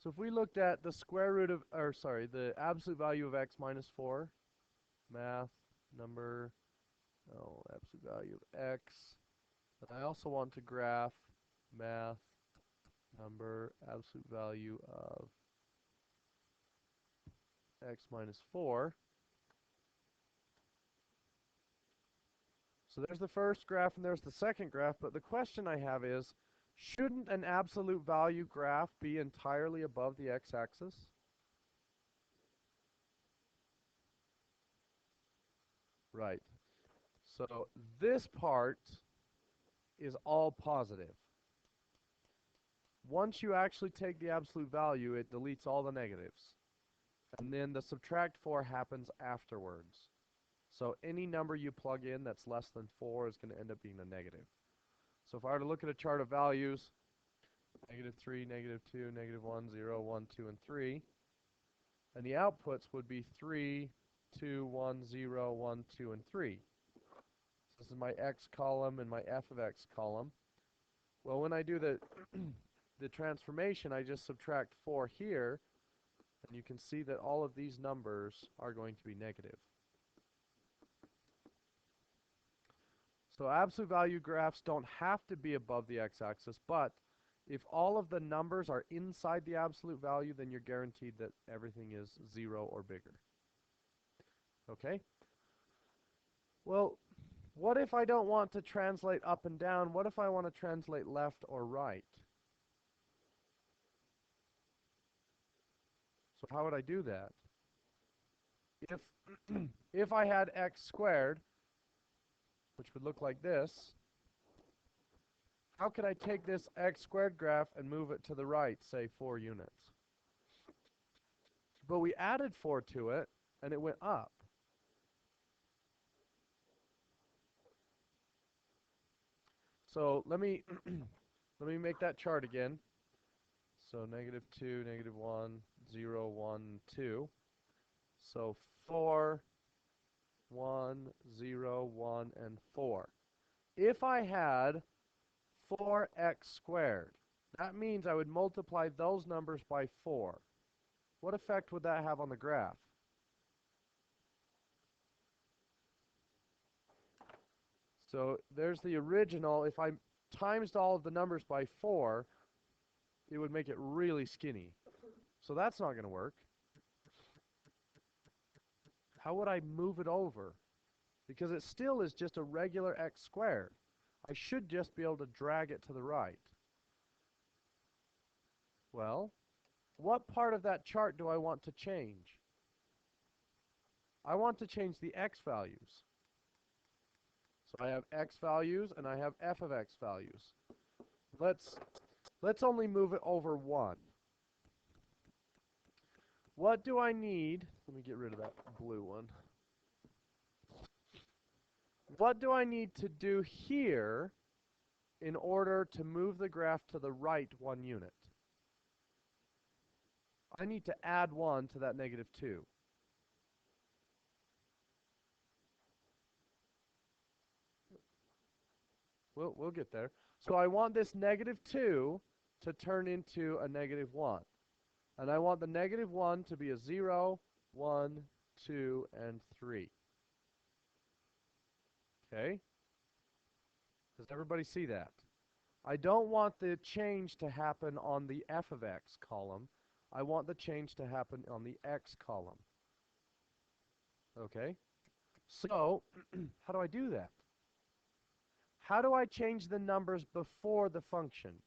So if we looked at the square root of, or sorry, the absolute value of x minus 4, math, number, oh, absolute value of x. And I also want to graph math, number, absolute value of x minus 4. So there's the first graph and there's the second graph, but the question I have is, shouldn't an absolute value graph be entirely above the x-axis? Right. So this part is all positive. Once you actually take the absolute value, it deletes all the negatives. And then the subtract 4 happens afterwards. So any number you plug in that's less than 4 is going to end up being a negative. So if I were to look at a chart of values, -3, -2, -1, 0, 1, 2, and 3, and the outputs would be 3, 2, 1, 0, 1, 2, and 3. So this is my x column and my f of x column. Well, when I do the the transformation, I just subtract 4 here, and you can see that all of these numbers are going to be negative. So absolute value graphs don't have to be above the x-axis, but if all of the numbers are inside the absolute value, then you're guaranteed that everything is 0 or bigger. Okay? Well, what if I don't want to translate up and down? What if I want to translate left or right? So how would I do that? If, if I had x squared, which would look like this, how could I take this x squared graph and move it to the right, say 4 units? But we added 4 to it, and it went up. So let me let me make that chart again. So -2, -1, 0, 1, 2. So 4, 1, 0, 1, and 4. If I had 4x squared, that means I would multiply those numbers by 4. What effect would that have on the graph? So there's the original. If I times all of the numbers by 4, it would make it really skinny. So that's not going to work. How would I move it over? Because it still is just a regular x squared. I should just be able to drag it to the right. Well, what part of that chart do I want to change? I want to change the x values. So I have x values and I have f of x values. Let's only move it over 1. What do I need? Let me get rid of that blue one. What do I need to do here in order to move the graph to the right 1 unit? I need to add 1 to that -2. We'll get there. So I want this -2 to turn into a -1. And I want the -1 to be a 0, 1, 2, and 3. Okay? Does everybody see that? I don't want the change to happen on the f of x column. I want the change to happen on the x column. Okay? So, how do I do that? How do I change the numbers before the function?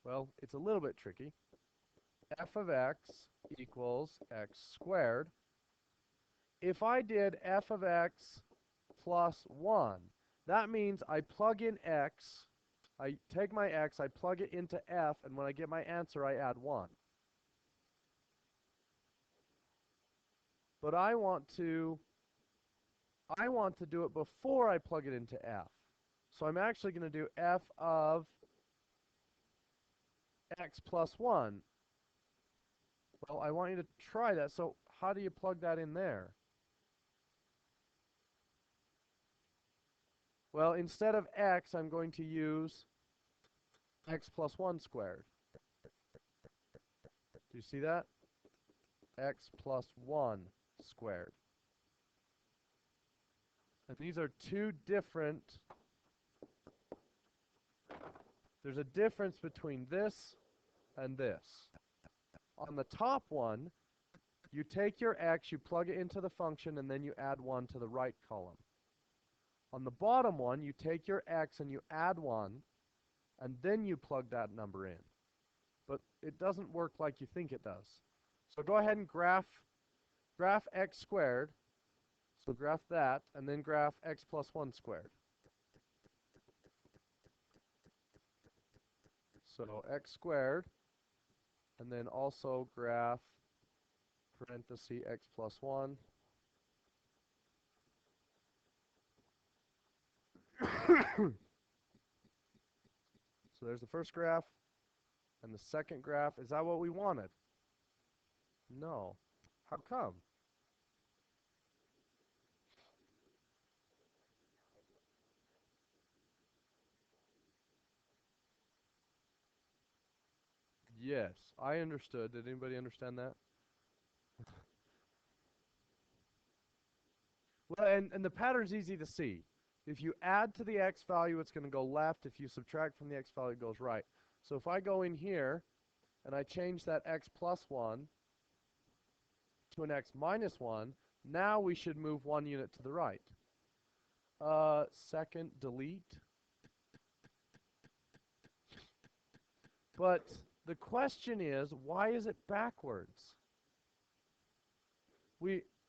Well, it's a little bit tricky. F of x equals x squared. If I did f of x plus 1, that means I plug in x, I take my x, I plug it into f, and when I get my answer, I add 1. But I want to do it before I plug it into f. So I'm actually going to do f of x plus 1. Well, I want you to try that. So how do you plug that in there? Well, instead of x, I'm going to use x plus 1 squared. Do you see that? X plus 1 squared. And these are two different, there's a difference between this and this. On the top one, you take your x, you plug it into the function, and then you add 1 to the right column. On the bottom one, you take your x and you add 1, and then you plug that number in. But it doesn't work like you think it does. So go ahead and graph x squared. So graph that, and then graph x plus 1 squared. So x squared, and then also graph parenthesis x plus 1. So there's the first graph, and the second graph. Is that what we wanted? No. How come? Yes, I understood. Did anybody understand that? Well, and the pattern's easy to see. If you add to the x value, it's going to go left. If you subtract from the x value, it goes right. So if I go in here and I change that x plus 1 to an x minus 1, now we should move 1 unit to the right. Second, delete. But the question is, why is it backwards?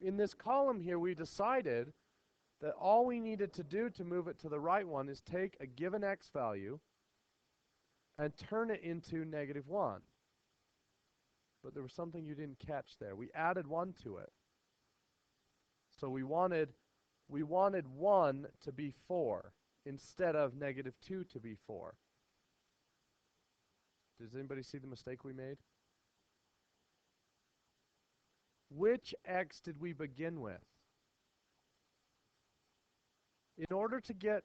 In this column here, we decided that all we needed to do to move it to the right one is take a given x value and turn it into negative 1. But there was something you didn't catch there. We added 1 to it. So we wanted 1 to be 4 instead of negative 2 to be 4. Does anybody see the mistake we made? Which x did we begin with? In order to get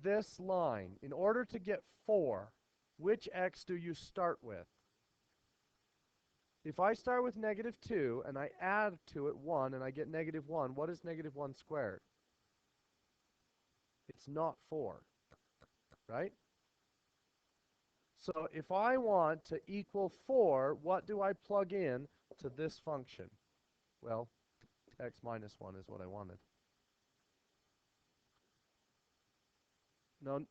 this line, in order to get 4, which x do you start with? If I start with negative 2 and I add to it 1 and I get negative 1, what is negative 1 squared? It's not 4, right? So if I want to equal 4, what do I plug in to this function? Well, x minus 1 is what I wanted. No,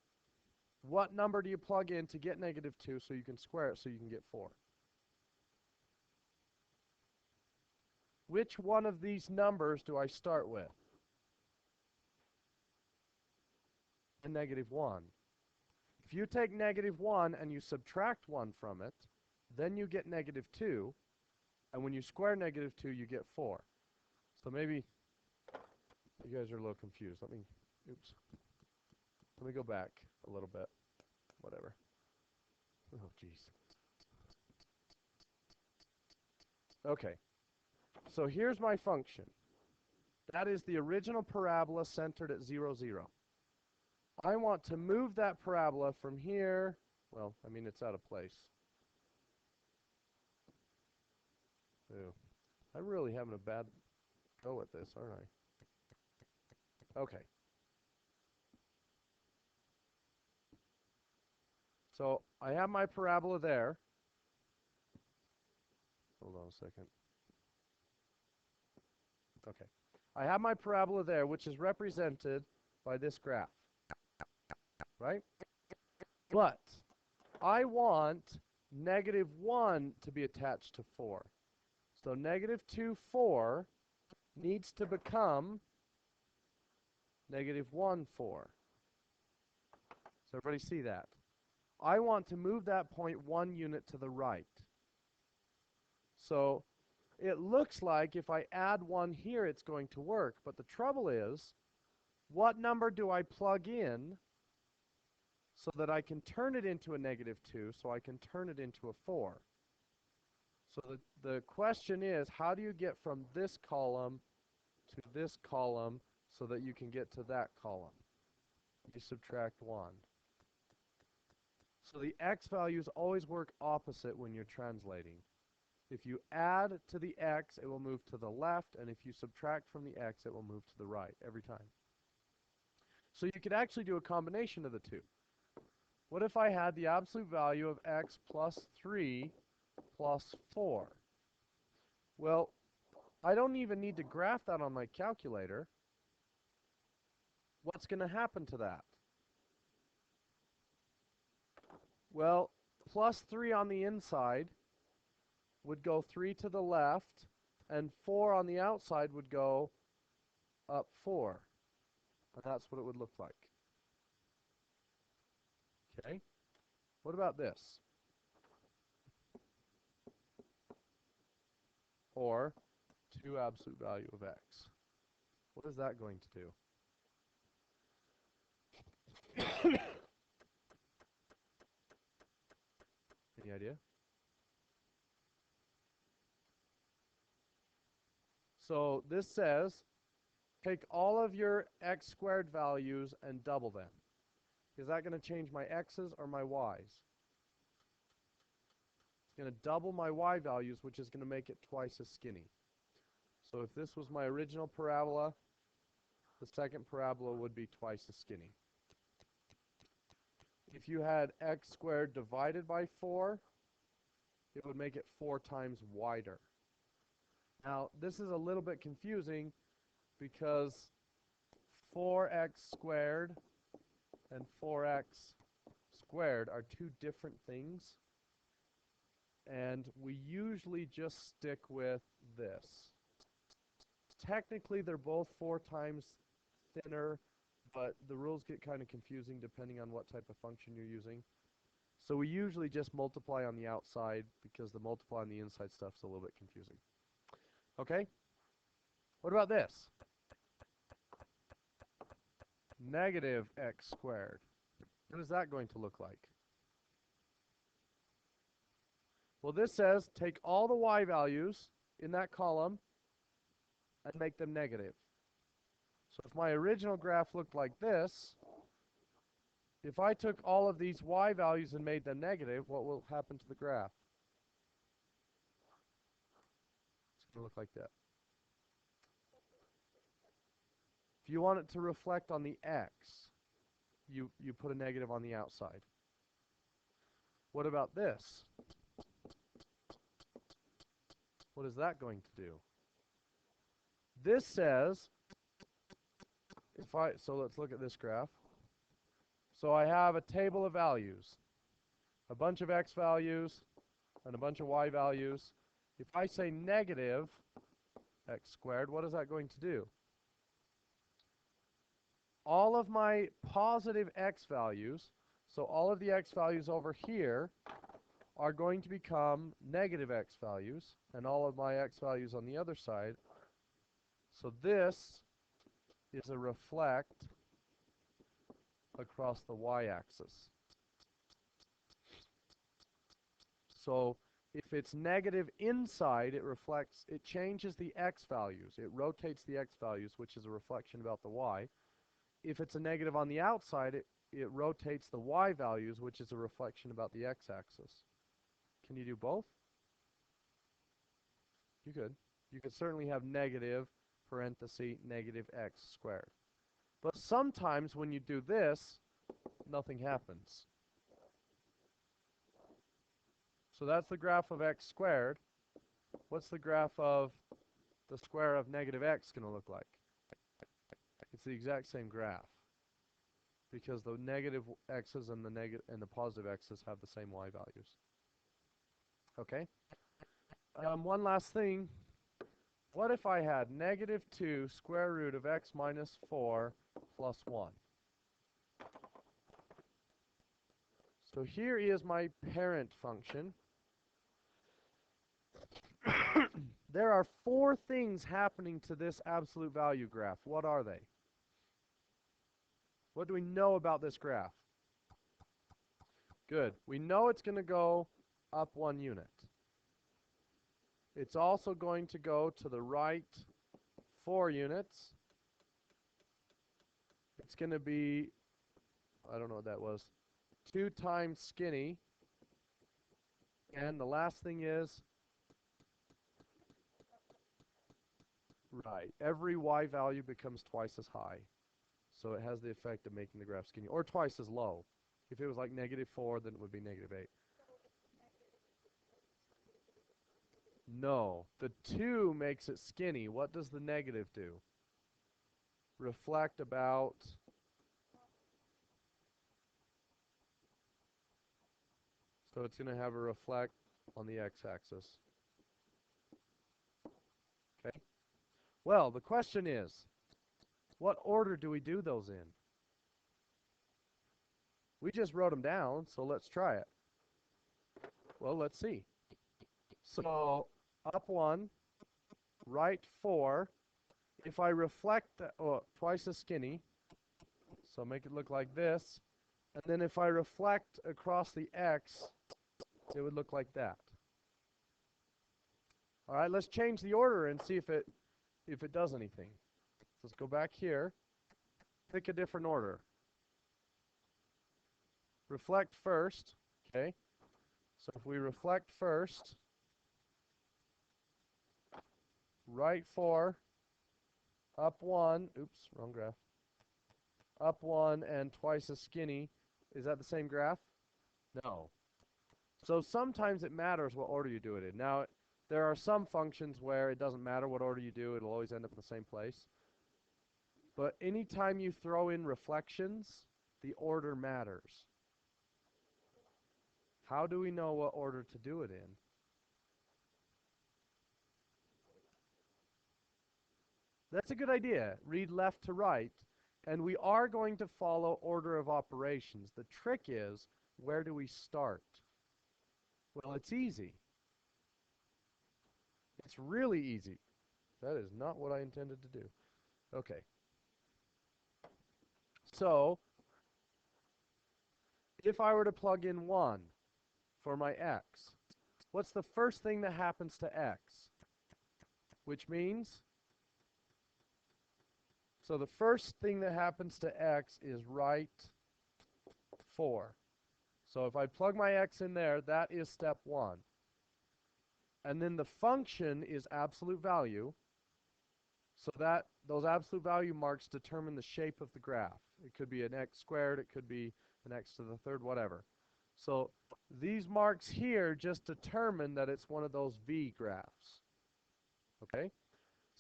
what number do you plug in to get negative 2 so you can square it so you can get 4? Which one of these numbers do I start with? A negative 1. If you take negative 1 and you subtract 1 from it, then you get negative 2. And when you square negative 2, you get 4. So maybe you guys are a little confused. Let me go back a little bit. Whatever. Oh, jeez. Okay. So here's my function. That is the original parabola centered at 0, 0. I want to move that parabola from here. Well, I mean, it's out of place. Ew. I'm really having a bad go at this, aren't I? Okay. So I have my parabola there. Hold on a second. Okay. I have my parabola there, which is represented by this graph, right? But I want negative 1 to be attached to 4. So negative 2, 4 needs to become negative 1, 4. So everybody see that? I want to move that point 1 unit to the right. So it looks like if I add 1 here, it's going to work. But the trouble is, what number do I plug in so that I can turn it into a negative 2, so I can turn it into a 4? So the question is, how do you get from this column to this column so that you can get to that column? You subtract 1. So the x values always work opposite when you're translating. If you add to the x, it will move to the left, and if you subtract from the x, it will move to the right every time. So you could actually do a combination of the two. What if I had the absolute value of x plus 3 plus 4? Well, I don't even need to graph that on my calculator. What's going to happen to that? Well, plus 3 on the inside would go 3 to the left, and 4 on the outside would go up 4. And that's what it would look like. Okay? What about this? Or 2 absolute value of x. What is that going to do? Any idea? So this says, take all of your x squared values and double them. Is that going to change my x's or my y's? It's going to double my y values, which is going to make it twice as skinny. So if this was my original parabola, the second parabola would be twice as skinny. If you had x squared divided by 4, it would make it 4 times wider. Now, this is a little bit confusing because 4x squared and 4x squared are two different things, and we usually just stick with this. Technically, they're both 4 times thinner, but the rules get kind of confusing depending on what type of function you're using. So we usually just multiply on the outside because the multiply on the inside stuff's a little bit confusing. Okay? What about this? Negative x squared. What is that going to look like? Well, this says take all the y values in that column and make them negative. So if my original graph looked like this, if I took all of these y values and made them negative, what will happen to the graph? It's going to look like that. If you want it to reflect on the x, you put a negative on the outside. What about this? What is that going to do? This says, so let's look at this graph. So I have a table of values, a bunch of x values and a bunch of y values. If I say negative x squared, what is that going to do? All of my positive x values, so all of the x values over here, are going to become negative x values, and all of my x values on the other side. So this is a reflect across the y-axis. So if it's negative inside, it changes the x values. It rotates the x values, which is a reflection about the y. If it's a negative on the outside, it rotates the y values, which is a reflection about the x-axis. Can you do both? You could. You could certainly have negative, parenthesis, negative x squared. But sometimes when you do this, nothing happens. So that's the graph of x squared. What's the graph of the square of negative x going to look like? It's the exact same graph because the negative x's and the positive x's have the same y values. Okay? One last thing. What if I had negative 2 square root of x minus 4 plus 1? So here is my parent function. There are 4 things happening to this absolute value graph. What are they? What do we know about this graph? Good. We know it's going to go up 1 unit. It's also going to go to the right 4 units. It's going to be, I don't know what that was. 2 times skinny. And the last thing is, right, every y value becomes twice as high. So it has the effect of making the graph skinny, or twice as low. If it was like -4, then it would be -8. No, the 2 makes it skinny. What does the negative do? Reflect about, so it's going to have a reflect on the x-axis. Okay. Well, the question is, what order do we do those in? We just wrote them down, so let's try it. Well, let's see. So, up 1, right 4. If I reflect, twice as skinny, so make it look like this. And then if I reflect across the x, it would look like that. All right, let's change the order and see if it does anything. So let's go back here. Pick a different order. Reflect first. Okay. So if we reflect first, right 4, up 1. Oops, wrong graph. Up 1 and twice as skinny. Is that the same graph? No. So sometimes it matters what order you do it in. Now, there are some functions where it doesn't matter what order you do, it'll always end up in the same place. But anytime you throw in reflections, the order matters. How do we know what order to do it in? That's a good idea. Read left to right. And we are going to follow order of operations. The trick is, where do we start? Well, it's easy. It's really easy. That is not what I intended to do. Okay. So, if I were to plug in 1 for my x, what's the first thing that happens to x? Which means, so the first thing that happens to x is right 4. So if I plug my x in there, that is step 1. And then the function is absolute value. So that those absolute value marks determine the shape of the graph. It could be an x squared, it could be an x to the third, whatever. So these marks here just determine that it's one of those V graphs. Okay?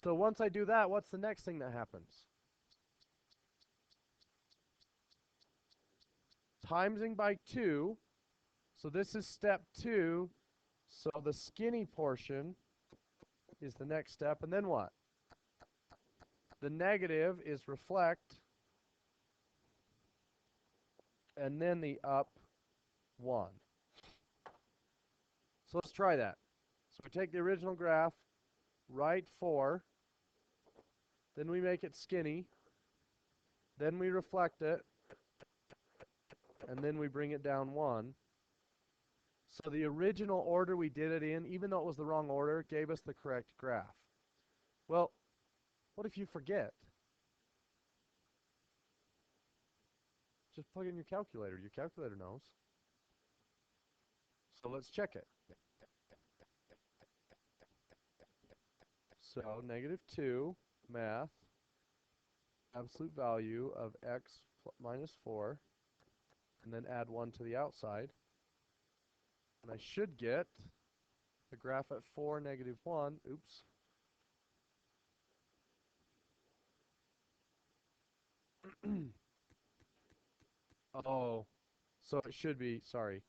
So once I do that, what's the next thing that happens? Timesing by 2. So this is step 2. So the skinny portion is the next step. And then what? The negative is reflect. And then the up 1. So let's try that. So we take the original graph, right 4. Then we make it skinny. Then we reflect it. And then we bring it down 1. So the original order we did it in, even though it was the wrong order, gave us the correct graph. Well, what if you forget? Just plug in your calculator. Your calculator knows. So let's check it. So -2 math, absolute value of x minus 4, and then add 1 to the outside. And I should get the graph at 4, -1. Oops. Oh, so it should be, sorry.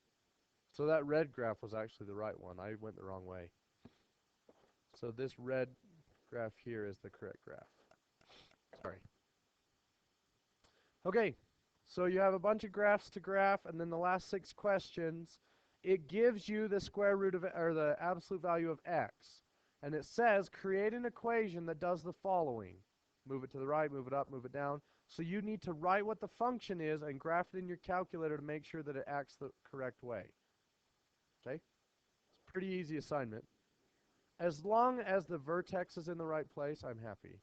So that red graph was actually the right one. I went the wrong way. So this red graph here is the correct graph. Sorry. Okay, so you have a bunch of graphs to graph, and then the last 6 questions, it gives you the square root of, or the absolute value of x. And it says, create an equation that does the following. Move it to the right, move it up, move it down. So you need to write what the function is and graph it in your calculator to make sure that it acts the correct way. Okay? It's a pretty easy assignment. As long as the vertex is in the right place, I'm happy.